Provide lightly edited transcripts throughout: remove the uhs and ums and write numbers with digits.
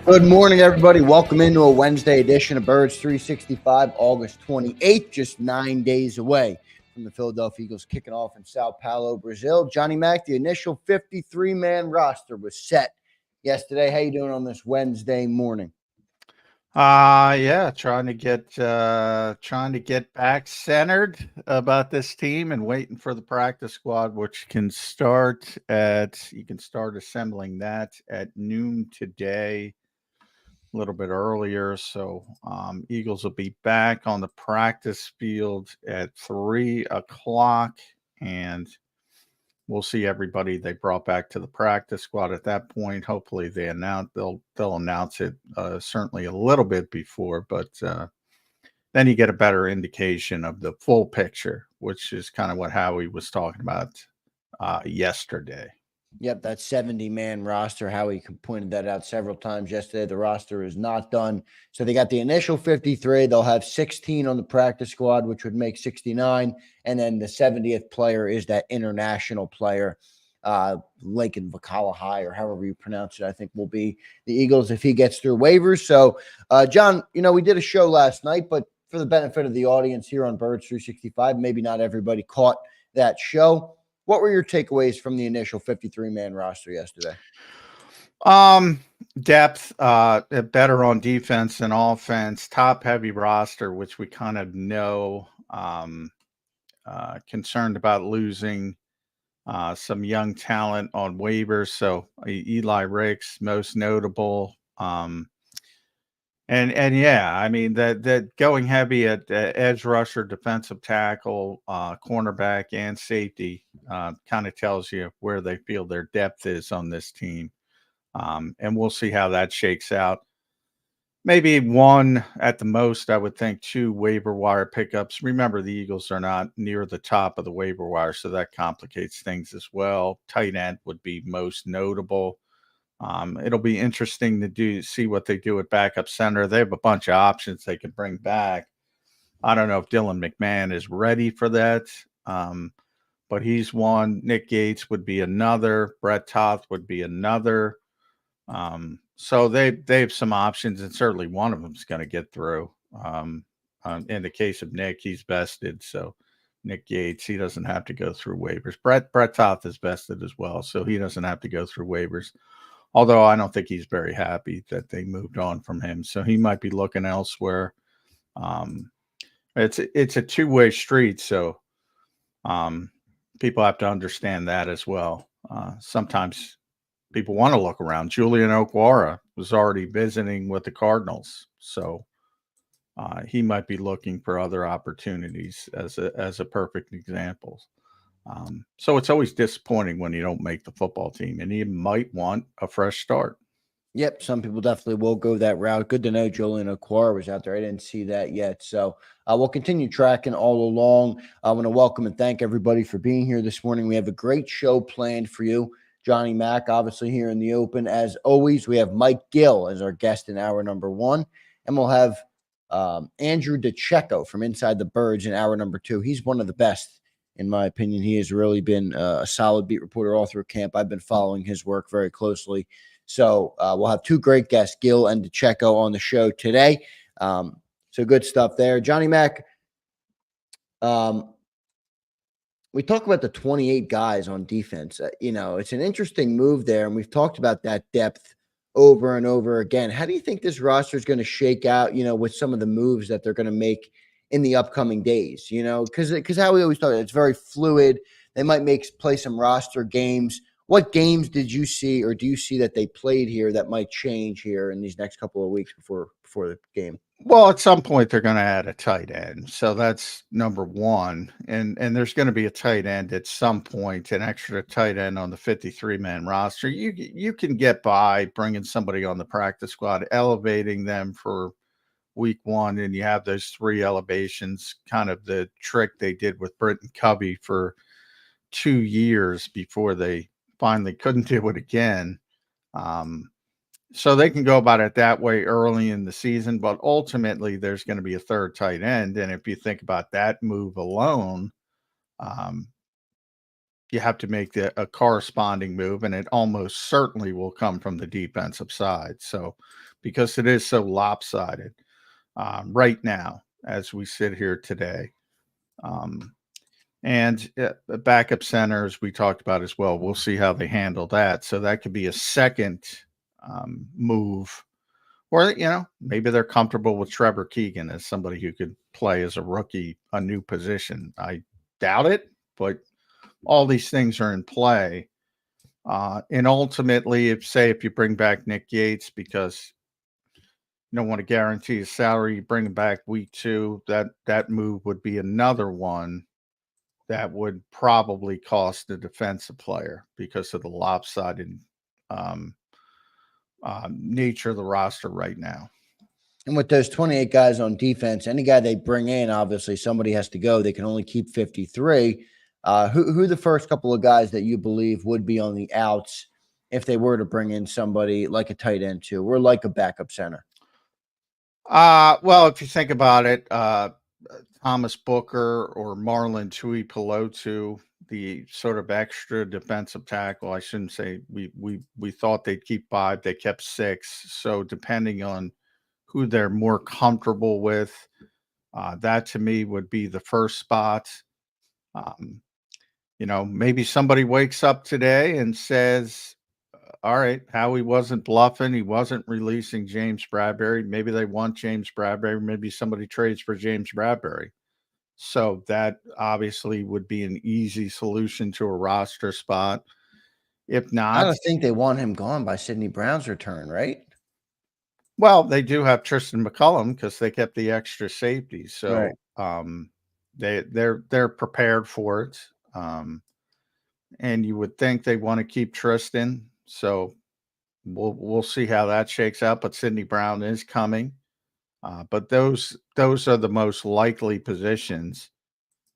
Good morning, everybody. Welcome into a Wednesday edition of Birds 365, August 28th, just 9 days away from the Philadelphia Eagles kicking off in Sao Paulo, Brazil. Johnny Mack, the initial 53-man roster was set yesterday. How you doing on this Wednesday morning? Yeah, trying to get back centered about this team and waiting for the practice squad, which you can start assembling that at noon today, a little bit earlier. So Eagles will be back on the practice field at 3 o'clock, and we'll see everybody they brought back to the practice squad at that point. Hopefully they'll announce it certainly a little bit before, but then you get a better indication of the full picture, which is kind of what Howie was talking about yesterday. Yep, that 70-man roster. Howie pointed that out several times yesterday. The roster is not done. So they got the initial 53. They'll have 16 on the practice squad, which would make 69. And then the 70th player is that international player, Lincoln Vakala, or however you pronounce it, I think will be the Eagles if he gets through waivers. So, John, we did a show last night, but for the benefit of the audience here on Birds 365, maybe not everybody caught that show. What were your takeaways from the initial 53-man roster yesterday? Depth, better on defense and offense, top heavy roster, which we kind of know. Concerned about losing some young talent on waivers. So Eli Ricks, most notable. And yeah, I mean that going heavy at edge rusher, defensive tackle, cornerback, and safety kind of tells you where they feel their depth is on this team. And we'll see how that shakes out. Maybe one at the most, I would think, two waiver wire pickups. Remember, the Eagles are not near the top of the waiver wire, so that complicates things as well. Tight end would be most notable. It'll be interesting to see what they do at backup center. They have a bunch of options they can bring back. I don't know if Dylan McMahon is ready for that, but he's one. Nick Gates would be another. Brett Toth would be another. So they have some options, and certainly one of them is going to get through. In the case of Nick, he's vested, so Nick Gates, he doesn't have to go through waivers. Brett Toth is vested as well, so he doesn't have to go through waivers. Although I don't think he's very happy that they moved on from him, so he might be looking elsewhere. It's a two-way street, so people have to understand that as well. Sometimes people want to look around. Julian Okwara was already visiting with the Cardinals, so he might be looking for other opportunities as a perfect example. So it's always disappointing when you don't make the football team, and you might want a fresh start. Yep, some people definitely will go that route. Good to know Julian Okwara was out there. I didn't see that yet. So we'll continue tracking all along. I want to welcome and thank everybody for being here this morning. We have a great show planned for you. Johnny Mack, obviously, here in the open. As always, we have Mike Gill as our guest in hour number one. And we'll have Andrew DeCecco from Inside the Birds in hour number two. He's one of the best, in my opinion. He has really been a solid beat reporter all through camp. I've been following his work very closely. So we'll have two great guests, Gill and DeCecco, on the show today. So good stuff there. Johnny Mack, we talk about the 28 guys on defense. It's an interesting move there, and we've talked about that depth over and over again. How do you think this roster is going to shake out, with some of the moves that they're going to make in the upcoming days? Because how we always talk, it's very fluid. They might play some roster games. What games did you see, or do you see that they played here that might change here in these next couple of weeks before the game? Well, at some point they're going to add a tight end, so that's number one, and there's going to be a tight end at some point, an extra tight end on the 53-man roster. You can get by bringing somebody on the practice squad, elevating them for week one, and you have those three elevations, kind of the trick they did with Britton Covey for 2 years before they finally couldn't do it again. So they can go about it that way early in the season, but ultimately there's going to be a third tight end. And if you think about that move alone, you have to make a corresponding move, and it almost certainly will come from the defensive side. So, because it is so lopsided right now as we sit here today. Um, and backup centers we talked about as well. We'll see how they handle that. So that could be a second move, or maybe they're comfortable with Trevor Keegan as somebody who could play as a rookie, a new position. I doubt it, but all these things are in play. And ultimately, if you bring back Nick Yates because you don't want to guarantee his salary, you bring him back week 2, that move would be another one that would probably cost a defensive player because of the lopsided um, nature of the roster right now. And with those 28 guys on defense, any guy they bring in, obviously somebody has to go. They can only keep 53. Who are the first couple of guys that you believe would be on the outs if they were to bring in somebody like a tight end too, or like a backup center? Well, if you think about it, Thomas Booker or Marlon Tuipulotu, the sort of extra defensive tackle. I shouldn't say we thought they'd keep 5, they kept 6. So depending on who they're more comfortable with, that to me would be the first spot. Maybe somebody wakes up today and says, all right, Howie wasn't bluffing. He wasn't releasing James Bradbury. Maybe they want James Bradbury. Maybe somebody trades for James Bradbury. So that obviously would be an easy solution to a roster spot. If I not, don't think they want him gone by Sidney Brown's return, right? well, they do have Tristan McMullen because they kept the extra safety. So they're prepared for it. And you would think they want to keep Tristan. So we'll see how that shakes out. But Sidney Brown is coming. But those are the most likely positions.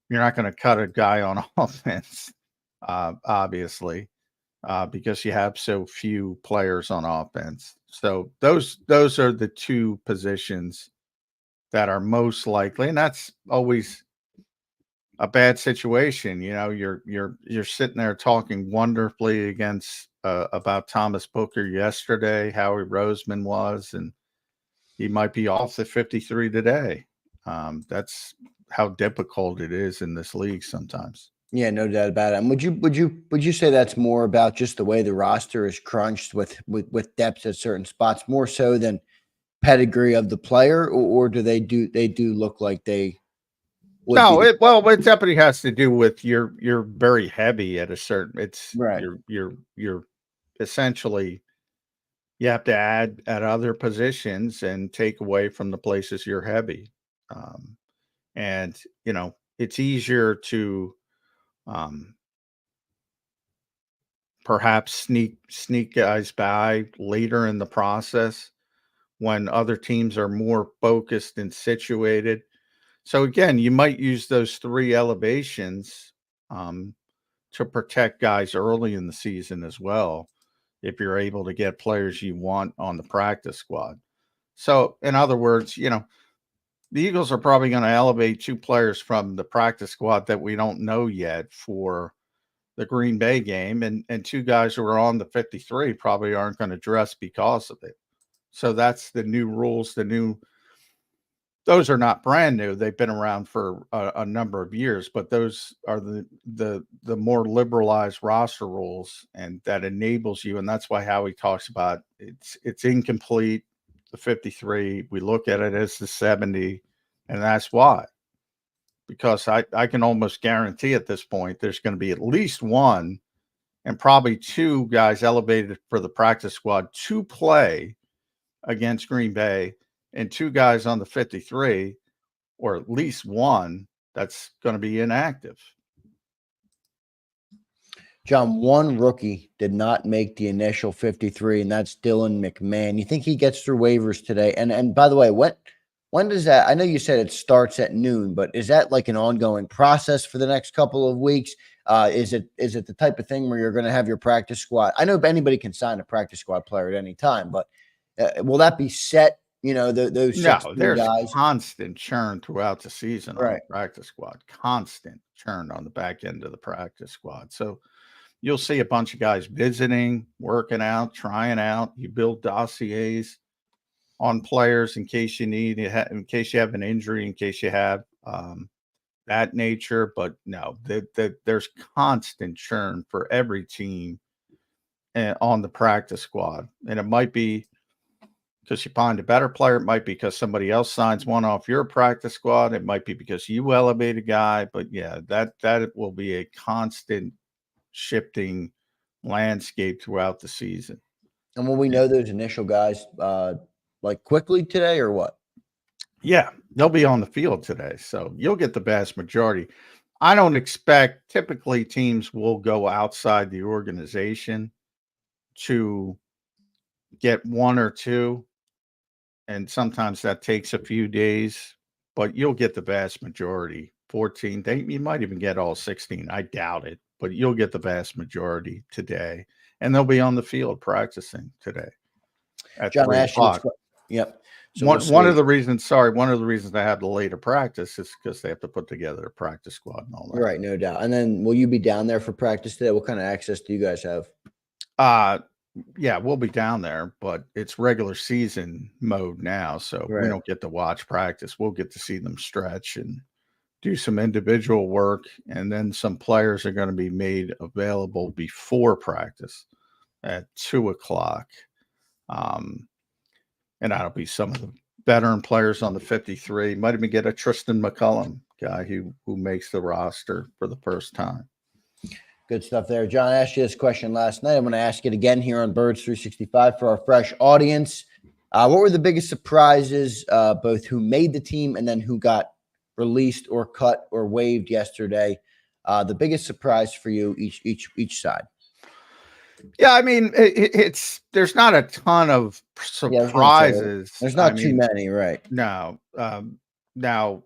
You're not going to cut a guy on offense, obviously, because you have so few players on offense. So those are the 2 positions that are most likely, and that's always a bad situation. You're sitting there talking wonderfully against about Thomas Booker yesterday, Howie Roseman was, and he might be off the 53 today. That's how difficult it is in this league sometimes. Yeah, no doubt about it. And would you say that's more about just the way the roster is crunched with depth at certain spots, more so than pedigree of the player, or do they do look like they would be No, it definitely has to do with you're very heavy at a certain. It's right? you're essentially you have to add at other positions and take away from the places you're heavy, and it's easier to um, perhaps sneak guys by later in the process when other teams are more focused and situated. So again, you might use those 3 elevations um, to protect guys early in the season as well, if you're able to get players you want on the practice squad. So in other words, the Eagles are probably going to elevate 2 players from the practice squad that we don't know yet for the Green Bay game, and 2 guys who are on the 53 probably aren't going to dress because of it. So that's the new rules, those are not brand new. They've been around for a number of years, but those are the more liberalized roster rules, and that enables you. And that's why Howie talks about it's incomplete. The 53, we look at it as the 70, and that's why. Because I can almost guarantee at this point there's going to be at least 1 and probably 2 guys elevated for the practice squad to play against Green Bay, and 2 guys on the 53, or at least 1 that's going to be inactive. John, 1 rookie did not make the initial 53, and that's Dylan McMahon. You think he gets through waivers today? And by the way, when does that? I know you said it starts at noon, but is that like an ongoing process for the next couple of weeks? Is it the type of thing where you're going to have your practice squad? I know anybody can sign a practice squad player at any time, but will that be set? Those 16 there's guys, constant churn throughout the season on right? the practice squad, constant churn on the back end of the practice squad. So you'll see a bunch of guys visiting, working out, trying out. You build dossiers on players in case you need, in case you have an injury, in case you have that nature. But no, there's constant churn for every team on the practice squad. And it might be because you find a better player. It might be because somebody else signs one off your practice squad. It might be because you elevate a guy. But yeah, that will be a constant shifting landscape throughout the season. And will we know those initial guys like quickly today or what? Yeah, they'll be on the field today. So you'll get the vast majority. I don't expect, typically teams will go outside the organization to get one or two. And sometimes that takes a few days, but you'll get the vast majority. 14, you might even get all 16. I doubt it, but you'll get the vast majority today. And they'll be on the field practicing today at John, 3 I asked you this. o'clock. Yep. So One of the reasons they have the later practice is because they have to put together a practice squad and all that. Right, no doubt. And then will you be down there for practice today? What kind of access do you guys have? Yeah, we'll be down there, but it's regular season mode now, so we don't get to watch practice. We'll get to see them stretch and do some individual work, and then some players are going to be made available before practice at 2 o'clock. And that'll be some of the veteran players on the 53. Might even get a Tristan McMullen guy who makes the roster for the first time. Good stuff there. John, I asked you this question last night. I'm going to ask it again here on Birds 365 for our fresh audience. What were the biggest surprises, both who made the team and then who got released or cut or waived yesterday? The biggest surprise for you, each side. Yeah, I mean, there's not a ton of surprises. There's not too many, right? No. Now,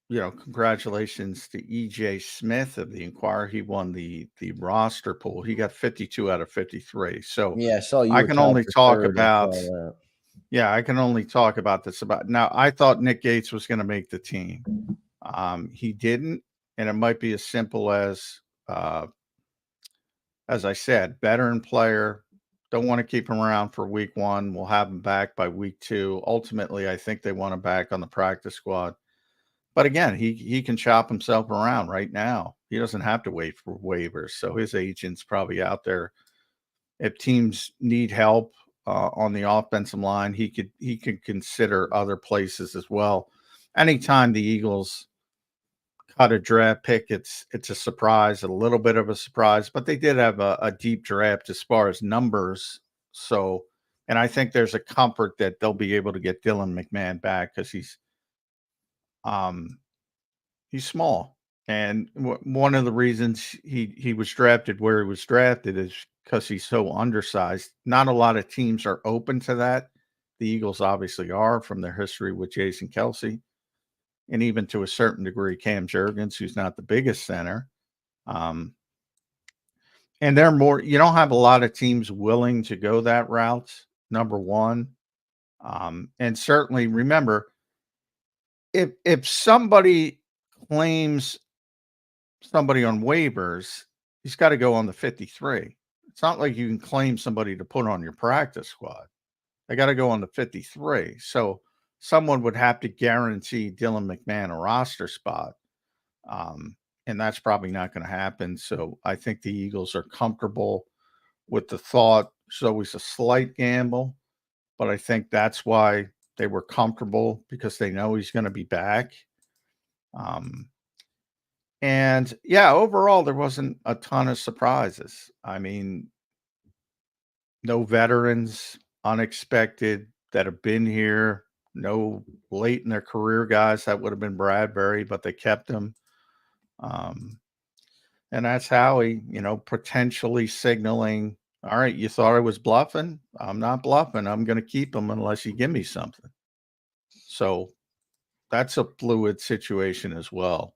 congratulations to EJ Smith of the Inquirer. He won the roster pool. He got 52 out of 53. So yeah, I can only talk about. Yeah, I can only talk about this. Now, I thought Nick Gates was going to make the team. He didn't, and it might be as simple as I said, veteran player. Don't want to keep him around for week 1. We'll have him back by week 2. Ultimately, I think they want him back on the practice squad. But again, he can chop himself around right now. He doesn't have to wait for waivers. So his agent's probably out there. If teams need help on the offensive line, he could consider other places as well. Anytime the Eagles cut a draft pick, it's a surprise, a little bit of a surprise, but they did have a deep draft as far as numbers. So, and I think there's a comfort that they'll be able to get Dylan McMahon back because he's small. And one of the reasons he was drafted where he was drafted is because he's so undersized. Not a lot of teams are open to that. The Eagles obviously are from their history with Jason Kelce. And even to a certain degree, Cam Jurgens, who's not the biggest center. And they're more, you don't have a lot of teams willing to go that route, number one. And certainly remember, if somebody claims somebody on waivers, he's got to go on the 53. It's not like you can claim somebody to put on your practice squad. They got to go on the 53. So someone would have to guarantee Dylan McMahon a roster spot. And that's probably not going to happen. So I think the Eagles are comfortable with the thought. It's always a slight gamble, but I think that's why they were comfortable because they know he's going to be back. And yeah, overall, there wasn't a ton of surprises. I mean, no veterans, unexpected that have been here. No late in their career guys. That would have been Bradbury, but they kept him. And that's Howie, potentially signaling, all right, you thought I was bluffing? I'm not bluffing. I'm going to keep him unless you give me something. So that's a fluid situation as well.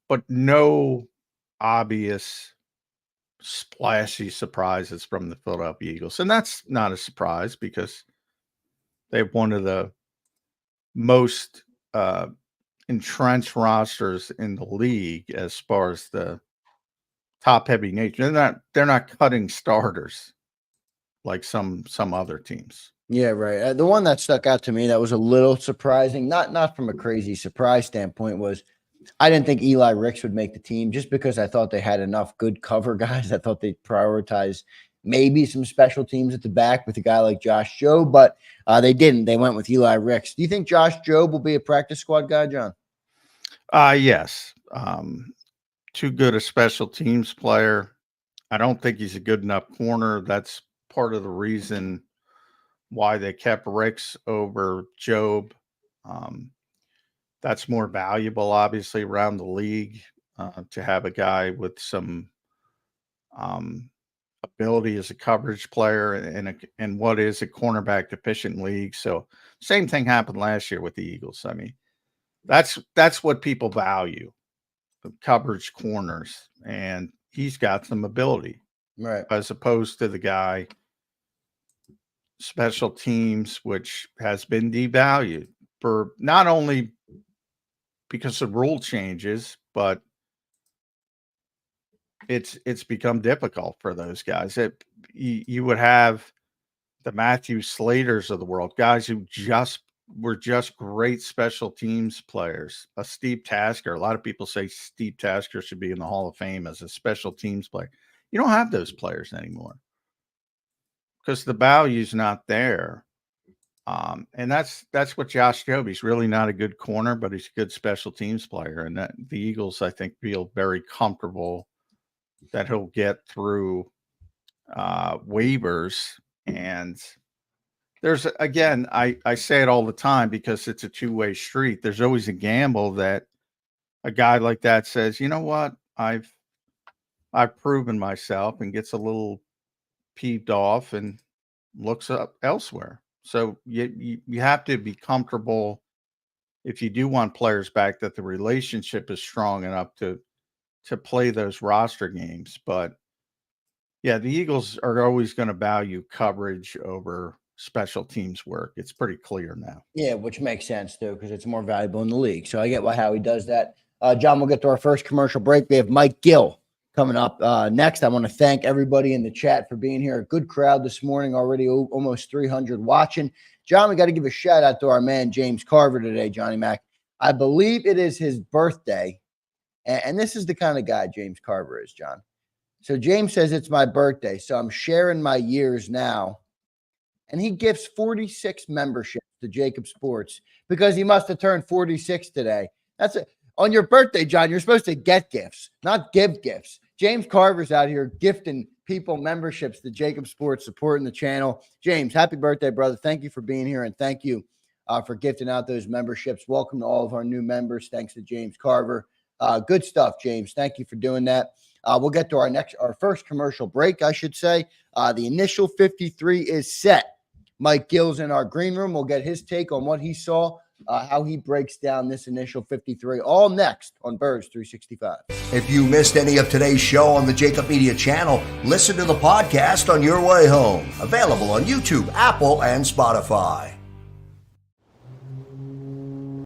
But no obvious splashy surprises from the Philadelphia Eagles. And that's not a surprise because they have one of the most entrenched rosters in the league as far as the top heavy nature. They're not cutting starters like some other teams. Yeah, right. The one that stuck out to me that was a little surprising, not from a crazy surprise standpoint, was I didn't think Eli Ricks would make the team just because I thought they had enough good cover guys. I thought they'd prioritize maybe some special teams at the back with a guy like Josh Jobe, but they didn't. They went with Eli Ricks. Do you think Josh Jobe will be a practice squad guy, John? Yes. Too good a special teams player. I don't think he's a good enough corner. That's part of the reason why they kept Ricks over Jobe. That's more valuable, obviously, around the league to have a guy with some ability as a coverage player and what is a cornerback deficient league. So same thing happened last year with the Eagles. I mean, that's what people value, the coverage corners, and he's got some ability, Right. as opposed to the guy special teams, which has been devalued for not only because of rule changes, but it's become difficult for those guys. You would have the Matthew Slaters of the world, guys who were just great special teams players. A Steve Tasker. A lot of people say Steve Tasker should be in the Hall of Fame as a special teams player. You don't have those players anymore because the value's not there. And that's what Josh Jobe. He's really not a good corner, but he's a good special teams player. And that the Eagles, I think, feel very comfortable that he'll get through waivers. And there's, again, I say it all the time because it's a two-way street. There's always a gamble that a guy like that says, you know what, I've proven myself, and gets a little peeved off and looks up elsewhere. So you have to be comfortable, if you do want players back, that the relationship is strong enough to play those roster games. But yeah, the Eagles are always going to value coverage over special teams work. It's pretty clear now. Yeah, which makes sense too, because it's more valuable in the league. So I get how he does that. John, we'll get to our first commercial break. We have Mike Gill coming up next. I want to thank everybody in the chat for being here. A good crowd this morning, already almost 300 watching. John, we got to give a shout out to our man, James Carver, today, Johnny Mac. I believe it is his birthday. And this is the kind of guy James Carver is, John. So James says it's my birthday. So I'm sharing my years now. And he gifts 46 memberships to JAKIB Sports because he must have turned 46 today. That's it. On your birthday, John, you're supposed to get gifts, not give gifts. James Carver's out here gifting people memberships to JAKIB Sports, supporting the channel. James, happy birthday, brother. Thank you for being here, and thank you for gifting out those memberships. Welcome to all of our new members. Thanks to James Carver. Good stuff, James. Thank you for doing that. We'll get to our first commercial break, I should say. The initial 53 is set. Mike Gill's in our green room. We'll get his take on what he saw, how he breaks down this initial 53. All next on Birds 365. If you missed any of today's show on the JAKIB Media channel, listen to the podcast on your way home. Available on YouTube, Apple, and Spotify.